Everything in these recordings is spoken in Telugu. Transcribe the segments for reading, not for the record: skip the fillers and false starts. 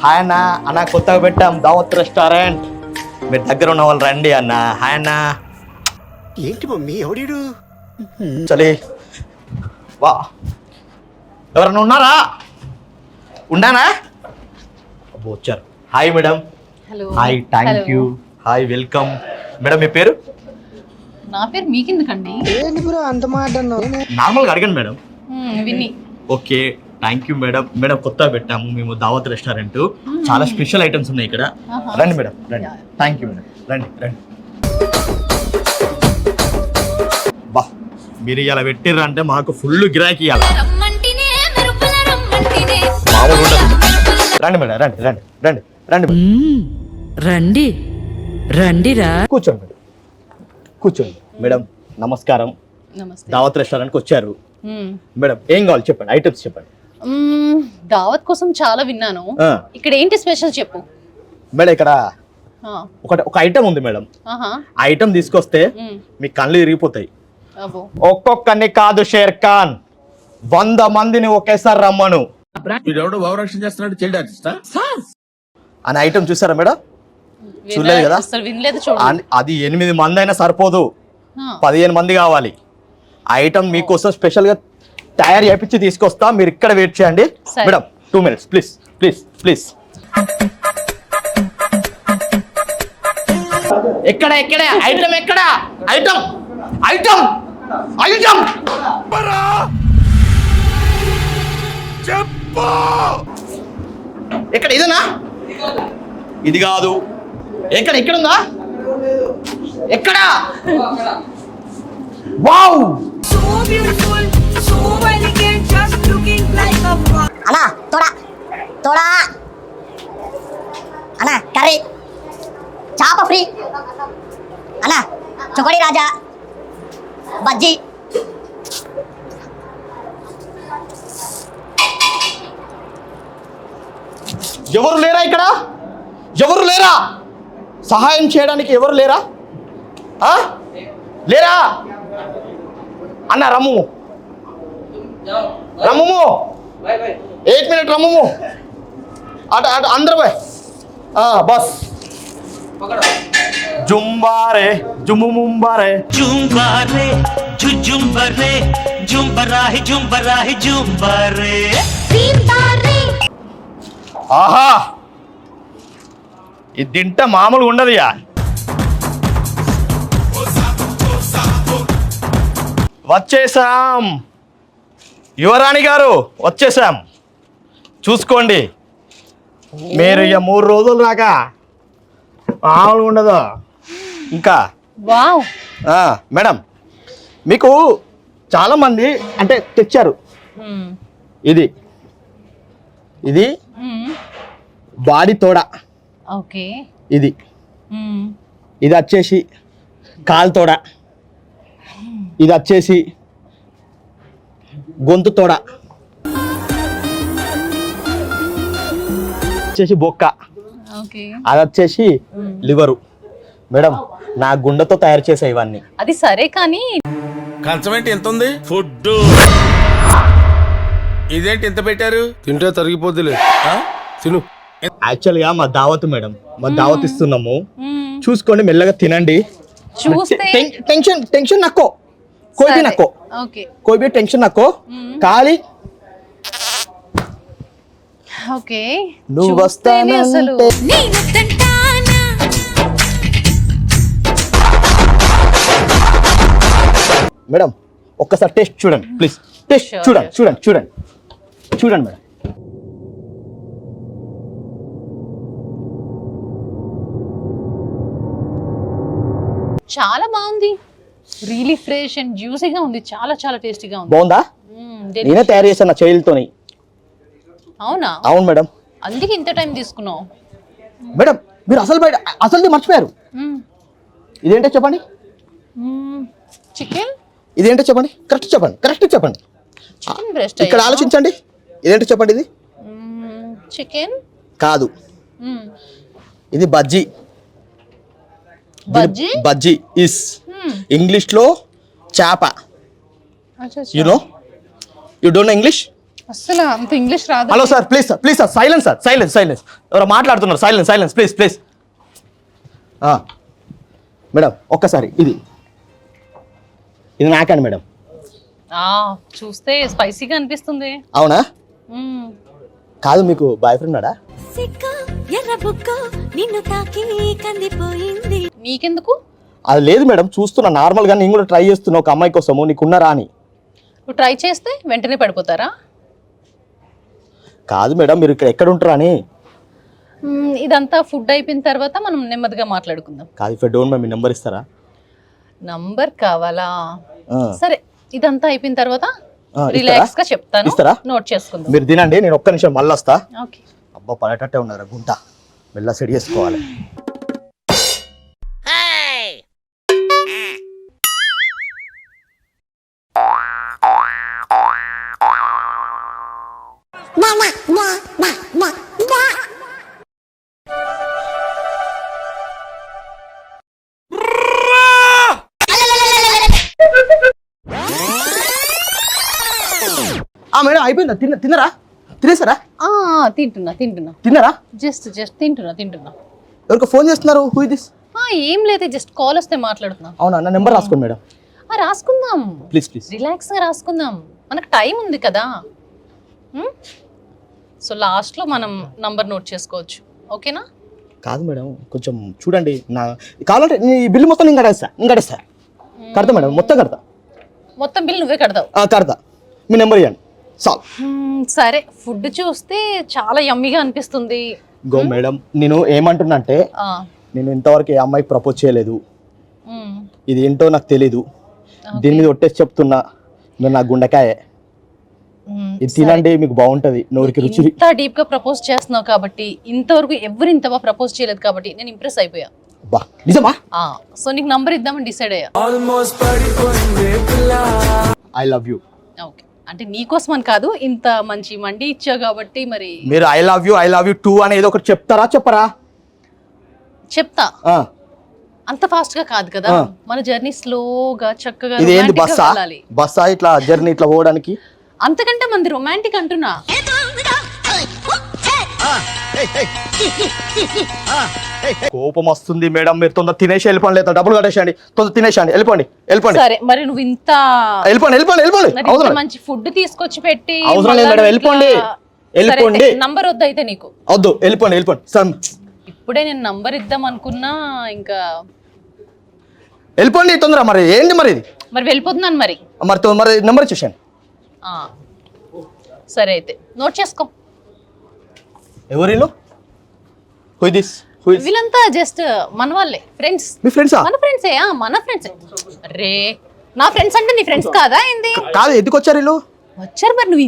హాయ్ అన్న. అన్న కొత్తగా పెట్టాం దావత్ రెస్టారెంట్, మీరు దగ్గర ఉన్న వాళ్ళు రండి అన్న. హాయ్ అన్న. ఏంటి మమ్మీ ఎవడీడు? చలి వా, ఎవరన్నా ఉన్నారా? ఉన్నానా? అబ్బో వచ్చారు. Hi madam. Hello. Hi, thank you. Hi, welcome. Madam మీ పేరు? నా పేరు మీకెందుకండి? ఏంటి బ్రో అంత మాట అన్నావు? నార్మల్గా అడగండి madam. Vinni. Okay, thank you madam. Madam కొత్తగా పెట్టాము మేము దావత్ రెస్టారెంట్, చాలా స్పెషల్ ఐటమ్స్ ఉన్నాయి ఇక్కడ. రండి మేడం, రండి. థ్యాంక్ యూ మేడం, రండి రండి. బా, మీరు ఇలా పెట్టిర్రు అంటే మాకు ఫుల్ గిరాకీ ఇవ్వాలి. మామూలు ఉండదు. రండి మేడం, రండి రండి రండి రండి మేడం. రండి రండిరా. కూర్చోండి మేడం, కూర్చోండి మేడం. నమస్కారం. నమస్తే. దావత్ రెస్టారెంట్కి వచ్చారు మేడం, ఏం కావాలి చెప్పండి, ఐటమ్స్ చెప్పండి. దావత్ కోసం చాలా విన్నాను. ఆ. ఇక్కడ ఏంటి స్పెషల్ చెప్పు. మేడం ఇక్కడ ఆ, ఒక ఐటమ్ ఉంది మేడం. ఆహా. ఆ ఐటమ్ తీసుకొస్తే మ్, మీ కళ్ళు ఇరిగిపోతాయి. అబ్బో. ఒక్కొక్కరిని కాదు షేర్ ఖాన్, 100 మందిని ఒకేసారి రమ్మను అనే ఐటమ్ చూసారా మేడం? చూడలేదు కదా? అసలు వినలేదు చూడు. అది 8 మంది అయినా సరిపోదు, ఆ, 15 మంది కావాలి. ఆ ఐటమ్ మీకోసం స్పెషల్ గా తయారు చేయించి తీసుకొస్తా, మీరు ఇక్కడ వెయిట్ చేయండి సరే. Madam. 2 minutes please please please. ఎక్కడ ఎక్కడ ఐటమ్, ఎక్కడ ఐటమ్ ఐటమ్ ఐటమ్ ఎక్కడ? ఇదేనా? ఇది కాదు. ఎక్కడ ఎక్కడ ఉందా? ఎక్కడ? Wow, So beautiful, so elegant, just looking like a అన్నా తోడా తోడా అన్నా కర్రీ చాప ఫ్రీ అన్నా చుకడి రాజా బజ్జీ ఎవరు లేరా ఇక్కడ? ఎవరు లేరా? సహాయం చేయడానికి ఎవరు లేరా? ఆ? లేరా అన్న? రమ్ము రమ్ము, 8 minutes రమ్ము. అటు అటు అందరు పోయి. బస్ జుంబారే జుమ్ముంబారే. జుంబారే జుంబరే జుంబరాహి జుంబరాహి జుంబరే. ఆహా, ఇది తింటే మామూలుగా ఉండదు. వచ్చేసాం యువరాణి గారు, వచ్చేసాం. చూసుకోండి, మీరు ఇక 3 రోజులు రాక మామూలుగా ఉండదు. ఇంకా వావ్. మేడం, మీకు చాలా మంది అంటే తెచ్చారు. మ్, ఇది ఇది మ్, బాడీ తోడ, ఓకే. ఇది మ్, ఇది వచ్చేసి కాలు తోడ, ఇది వచ్చేసి గొంతు తోడ, వచ్చేసి బొక్క, ఓకే. అది వచ్చేసి లివరు. మేడం, నా గుండెతో తయారు చేసే ఇవన్నీ. అది సరే కానీ కంచమేంటి ఎంత ఉంది? ఫుడ్ ఇదేంటి ఎంత పెట్టారు? తింటే తరిగిపోద్దిలే తిను. యాక్చువల్గా మా దావత్ మేడం, మా దావత్ ఇస్తున్నాము. మ్, చూసుకోండి, మెల్లగా తినండి. చూస్తే టెన్షన్ టెన్షన్ నక్కో, కోయి సరే. నక్కో, ఓకే కోయి టెన్షన్ నక్కో. ఖాళీ ఓకే. నువ్వు చూస్తేనే అసలు వస్తానంటే మేడం ఒక్కసారి టేస్ట్ చూడండి ప్లీజ్. టేస్ట్ Sure, చూడండి sure. చూడండి చూడండి చూడండి మేడం. చాలా బాగుంది. రియలీ ఫ్రెష్ అండ్ జ్యూసీగా ఉంది. చాలా చాలా టేస్టీగా ఉంది. బాగుందా? నేనే తయారు చేశాను నా చేతులతోని. అవునా? అవును మేడం. అందుకే ఇంత టైం తీసుకున్నావు. మేడం మీరు అసలుది మర్చిపోయారు. ఇదేంటో చెప్పండి. చికెన్. ఇదేంటో చెప్పండి, కరెక్ట్ చెప్పండి, కరెక్ట్ చెప్పండి. Chicken breast. ఇక్కడ ఆలోచించండి, ఇదేంటో చెప్పండి. ఇది చికెన్ కాదు, ఇది బజ్జీ. బజ్జీ. బజ్జీ ఇస్ ఇంగ్లీష్ లో చేప. You know, you don't know English? అసలు అంత ఇంగ్లీష్ రాదు. Hello sir, please sir, please sir, silence sir, silence, silence. ఎవరో మాట్లాడుతున్నారు, silence, silence, please, please. Madam ఒక్కసారి ఇది నాకండి మేడం. చూస్తే స్పైసీగా అనిపిస్తుంది. అవునా? కాదు, మీకు బాయ్ ఫ్రెండ్ ఉన్నాడా? నీకెందుకు? అది లేదు మేడం, చూస్తున్నా నార్మల్గా, నేను కూడా ట్రై చేస్తున్నా ఒక అమ్మాయి కోసము, నీకున్నారా అని. నువ్వు ట్రై చేస్తే వెంటనే పడిపోతారా? కాదు మేడం, మీరు ఇక్కడ ఎక్కడ ఉంటారా అని. ఇదంతా ఫుడ్ అయిపోయిన తర్వాత మనం నెమ్మదిగా మాట్లాడుకుందాం. కాదు, if don't mind me number ఇస్తారా? నంబర్ కావాలా? సరే, ఇదంతా అయిపోయిన తర్వాత ఇస్తారా? రిలాక్స్ గా చెప్తాను, ఇస్తారా? నోట్ చేసుకుందాం. మీరు తినండి, నేను ఒక్క నిమిషం మళ్ళీ వస్తా. ఓకే. అబ్బా పడేటట్టే ఉన్నారా గుంట, మెల్ల సెట్ చేసుకోవాలి. మేడం అయిపోయిందా? తిన్నారా? తినేసారా? తింటున్నా తిన్నారా? జస్ట్ తింటున్నా. ఎవరికి ఫోన్ చేస్తున్నారు? Who this? ఏం లేదు, జస్ట్ కాల్ వస్తే మాట్లాడుతున్నా. అవునా? నా నెంబర్ రాసుకోండి మేడం. రాసుకుందాం, ప్లీజ్ ప్లీజ్. రిలాక్స్ గా రాసుకుందాం, మనకు టైం ఉంది కదా. సో లాస్ట్ లో మనం నంబర్ నోట్ చేసుకోవచ్చు, ఓకేనా? కాదు మేడం, కొంచెం చూడండి, నా కావాలంటే నీ బిల్లు మొత్తం నేను కడేస్తా. కడతా మేడం, మొత్తం కడతా. మొత్తం బిల్ నువ్వే కడతావు? కడతా. మీ నెంబర్ ఇవ్వండి చాలు. సరే, ఫుడ్ చూస్తే చాలా యమ్మీగా అనిపిస్తుంది. గో మేడం, నేను ఏమంటున్నా అంటే, నేను ఇంతవరకు ఏ అమ్మాయికి ప్రపోజ్ చేయలేదు, ఇది ఏంటో నాకు తెలీదు. దీని మీద ఒట్టేసి చెప్తున్నా, మీరు నా గుండెకాయ, ఇది తినండి, మీకు బాగుంటది, నోరికి రుచి. ఇంత డీప్ గా ప్రపోజ్ చేస్తున్నావు కాబట్టి, ఇంతవరకు ఎవరు ఇంత బాగా ప్రపోజ్ చేయలేదు కాబట్టి నేను ఇంప్రెస్ అయిపోయా. బా నిజమా? సో నీకు నంబర్ ఇద్దామని డిసైడ్ అయ్యా. I love you. ఓకే, అంటే నీకోసం అని కాదు, ఇంత మంచి మండి ఇచ్చావు కాబట్టి. మరి మీరు ఐ లవ్ యూ టూ అని ఏదో ఒకటి చెప్తారా చెప్పరా? చెప్తా. అంత ఫాస్ట్ గా కాదు కదా, మన జర్నీ స్లోగా చక్కగా. ఇది ఏంది బస్సా ఇట్లా జర్నీ ఇట్లా పోవడానికి? అంతకంటే మంది రొమాంటిక్ అంటున్నా. కోపం వస్తుంది మేడం, మీరు తొందర తినేసి వెళ్ళిపోండి, లేదా డబ్బులు కట్టేసండి, తొందర తినేసండి, వెళ్ళిపోండి. సరే, మరి నువ్వు ఇంత మంచి ఫుడ్ తీసుకొచ్చి పెట్టి అవసరం లేదు మేడం, వెళ్ళిపోండి. నంబర్ వద్దు అయితే నీకు? వద్దు, వెళ్ళిపోండి. ఇప్పుడే నేను నంబర్ ఇద్దాం అనుకున్నా, ఇంకా వెళ్ళిపోండి తొందర. మరి ఏంటి మరి ఇది? మరి వెళ్ళిపోతున్నాను మరి నెంబర్ ఇచ్చేసాను. సరే అయితే నోట్ చేసుకో. ఎవరు? వీళ్ళంతా జస్ట్ మన వాళ్ళే, ఫ్రెండ్స్. మీ ఫ్రెండ్సా? మన ఫ్రెండ్సే. మన ఫ్రెండ్సే. అరే, నా ఫ్రెండ్స్ అంటే నీ ఫ్రెండ్స్ కాదా ఏంది? కాదు, ఎందుకు వచ్చారు వీళ్ళు? వచ్చారు, మరి నువ్వు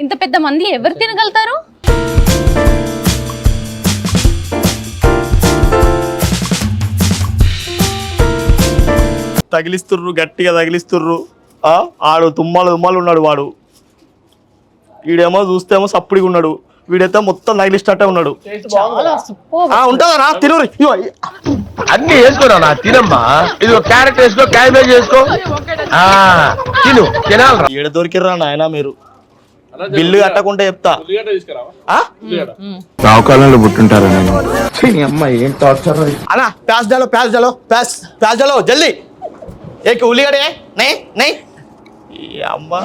ఇంత పెద్ద మంది ఎవరు తినగలుగుతారు? తగిలిస్తుర్రు, గట్టిగా తగిలిస్తుర్రు. ఆడు తుమ్మలు ఉన్నాడు వాడు. వీడేమో చూస్తేమో సప్పుడిగా ఉన్నాడు, వీడైతే మొత్తం తగిలిస్తట్టే ఉన్నాడు. ఉంటుందా? తిను అన్ని వేసుకోరా, తినమ్మా. ఇది క్యారెట్ వేసుకో, క్యాబేజ్ వేసుకో, తిను, తినాలి. ఏడ దొరికిర్రా నాయన మీరు? బిల్లు కట్టకుంటే చెప్తా. రావుకాలంలో పుట్టుంటారా? అమ్మాయి ఏం టార్చర్ అన్నా. ప్యాస్ డాలో జల్దీ. एक उल्लीगड्ड है? नहीं अम्मा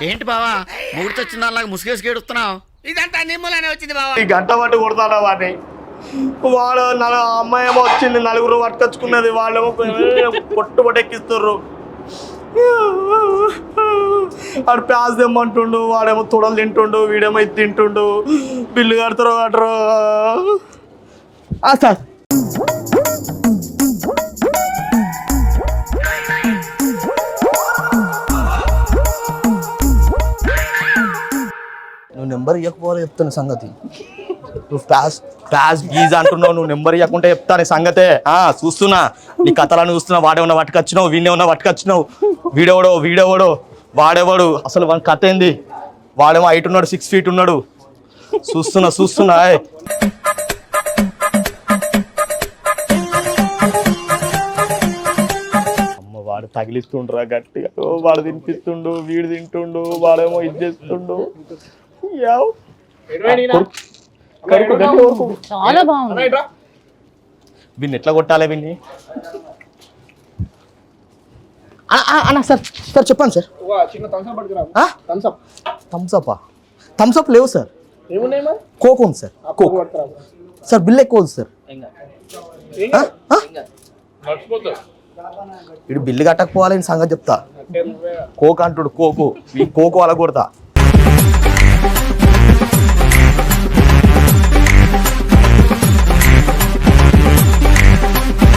ఏంటి బావా మూడు వచ్చిందాలాగా ముసుగేసి ఏడుస్తున్నావు? ఇదంతా నిమ్మలానే వచ్చింది బావా. ఈ గంట పట్టు కొడతాడా వాడిని? వాడు అమ్మాయి ఏమో వచ్చింది, నలుగురు పట్టుకొచ్చుకున్నది, వాళ్ళేమో పొట్టు ఎక్కిస్తుర్రు. వాడు ప్యాస్ తెమ్మంటుండు, వాడేమో తొడలు తింటుండు, వీడేమో ఇది తింటుండు. బిల్లు కడతారో కట్టరు. సార్ నువ్వు నెంబర్ ఇవ్వకపోతే చెప్తున్న సంగతి. నువ్వు ప్యాస్ గీజ్ అంటున్నావు, నువ్వు నెంబర్ ఇవ్వకుంటే చెప్తాను సంగతే. చూస్తున్నా నీ కథలను చూస్తున్నా. వాడేమన్నా పట్టుకొచ్చినావు, వీడేమన్నా పట్టుకొచ్చినావు. వీడెవడో వాడేవాడు, అసలు వాడి కథ ఏంది? వాడేమో 8 ఉన్నాడు, 6 feet ఉన్నాడు. చూస్తున్నా వాడు తగిలిస్తుండ్రా గట్టిగా వాడు తినిపిస్తుండు వీడు తింటుండు వాడేమో ఇది చేస్తుండు యావ్. కరుకు గట్టి వరకు చాలా బాగుంది. వీడిని ఎట్లా కొట్టాలి వీడిని అన్న సార్ సార్ చెప్పండి సార్ థమ్స్అప్ థమ్స్అప్ లేవు సార్ కోక్ ఉంది సార్ కోక్ సార్ బిల్ ఎక్కువ ఉంది సార్ ఇడు బిల్లు కట్టకపోవాలని సంగతి చెప్తా కోక్ అంటుడు కోకు ఈ కోకు అలా కొడతా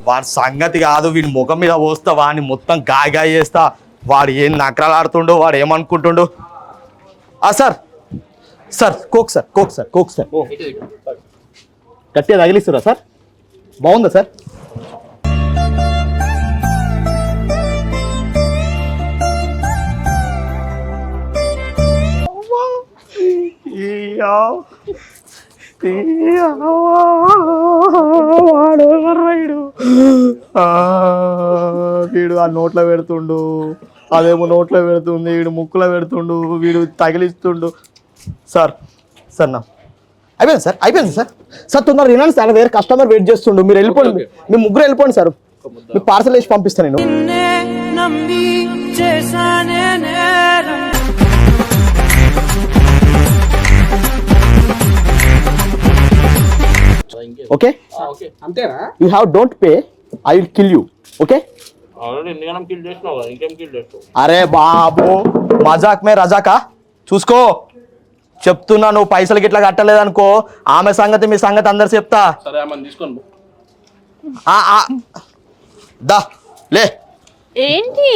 వాడి సంగతి కాదు వీడి ముఖం మీద పోస్తా వాడిని మొత్తం గాయ చేస్తా వాడు ఏం నకరాలు ఆడుతుండో వాడు ఏమనుకుంటుండో sir sir coke sir coke sir coke sir గట్టిగా తగిలిస్తురా సార్ బాగుందా సార్ వీడు ఆ నోట్లో పెడుతుండు అదేమో నోట్లో పెడుతుంది వీడు ముక్కులో పెడుతుండు వీడు తగిలిస్తుండు సార్ సార్ నా అయిపోయింది సార్ సార్ తొందరగా వినండి సార్ వేరే కస్టమర్ వెయిట్ చేస్తుండు మీరు వెళ్ళిపోండి మీ ముగ్గురు వెళ్ళిపోండి సార్ మీ పార్సల్ వేసి పంపిస్తాను నేను ఓకే అంతేనా you have don't pay I will kill you okay అరే బాబు మజాక్ మే రజాకా చూసుకో చెప్తున్నా నువ్వు పైసలకి ఇట్లా కట్టలేదనుకో ఆమె సంగతి మీ సంగతి అందరు చెప్తా దా లే ఏంటి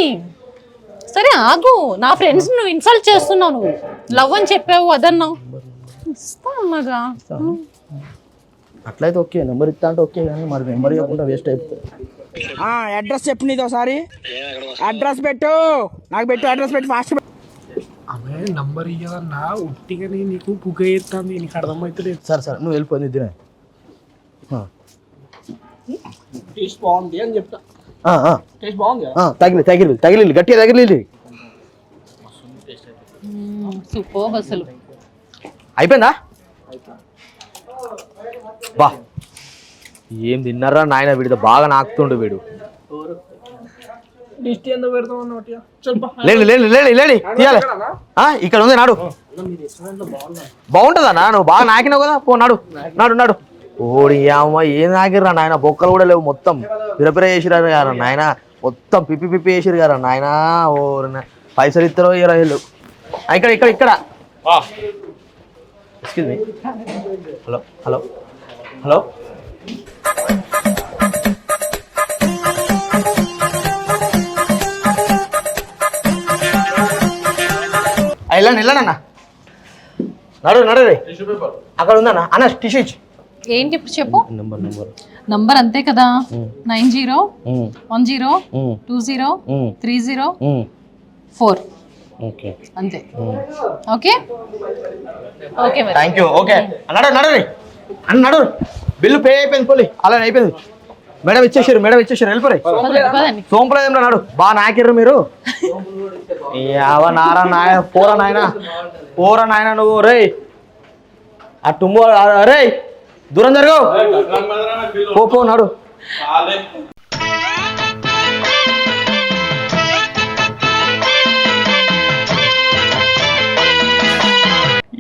సరే ఆగు నా ఫ్రెండ్స్ నువ్వు ఇన్సల్ట్ చేస్తున్నావు నువ్వు లవ్ అని చెప్పావు అదన్నావు ఇస్తా అన్నగా అట్లయితే ఓకే నెంబర్ ఇస్తా అంటే ఓకే కానీ మరి నెంబర్ ఇవ్వకుండా వేస్ట్ అయిపోతుంది అడ్రస్ చెప్పు నీతో ఒకసారి అడ్రస్ పెట్టు నాకు పెట్టు అడ్రస్ పెట్టు ఫాస్ట్ ఆమె నంబర్ ఇయ్యాలన్నా ఉట్టిగానే నీకు పుగ ఎత్తాంది నీకు అర్థమవుతలేదు. సరే సరే నువ్వు వెళ్ళిపోయింది తినే టేస్ట్ బాగుంది అని చెప్తా. టేస్ట్ బాగుంది తగిలి గట్టిగా తగిలి సూపర్ అసలు అయిపోయిందా బా ఏం తిన్నారా నాయన వీడితో బాగా నాకుతుండు వీడు డిస్ట్ ఎందుకు పెడతాం అన్నమాట లేడి తీయాలి ఇక్కడ ఉంది నాడు బాగుంటుందా నువ్వు బాగా నాకినావు కదా పో నాడు ఓడి అమ్మ ఏం నాకిర్రా నాయన బొక్కలు కూడా లేవు మొత్తం పిరపిర చేసిరా గారు నాయన మొత్తం పిప్పి చేసిరు గారు నాయన ఓ పైసలు ఇస్తారో ఇరవై వేలు ఇక్కడ ఎక్స్క్యూజ్ మీ హలో వెళ్ళండి నడు రే అక్కడ ఉందన్న అన్న టిష్యూ ఇచ్చి ఏంటి ఇప్పుడు చెప్పు నంబర్ అంతే కదా 9010203004 అంతే ఓకే ఓకే మరి థ్యాంక్ యూ ఓకే నడు బిల్లు పే అయిపోయింది పోలి అలా అయిపోయింది మేడం ఇచ్చేసారు వెళ్ళిపోయి సోంపలేదేం నాడు బాగా నాకిర్రు మీరు పోరా నాయన నువ్వు రే ఆ టుమ్ము రే దూరం జరగవు పో నాడు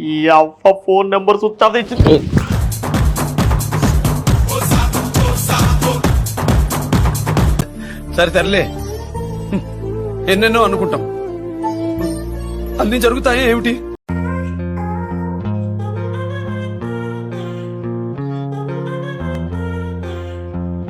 ఈ అవ్వ ఫోన్ నెంబర్ సుత్తా తెచ్చి సరేలే ఎన్నెన్నో అనుకుంటాం అన్ని జరుగుతాయి ఏమిటి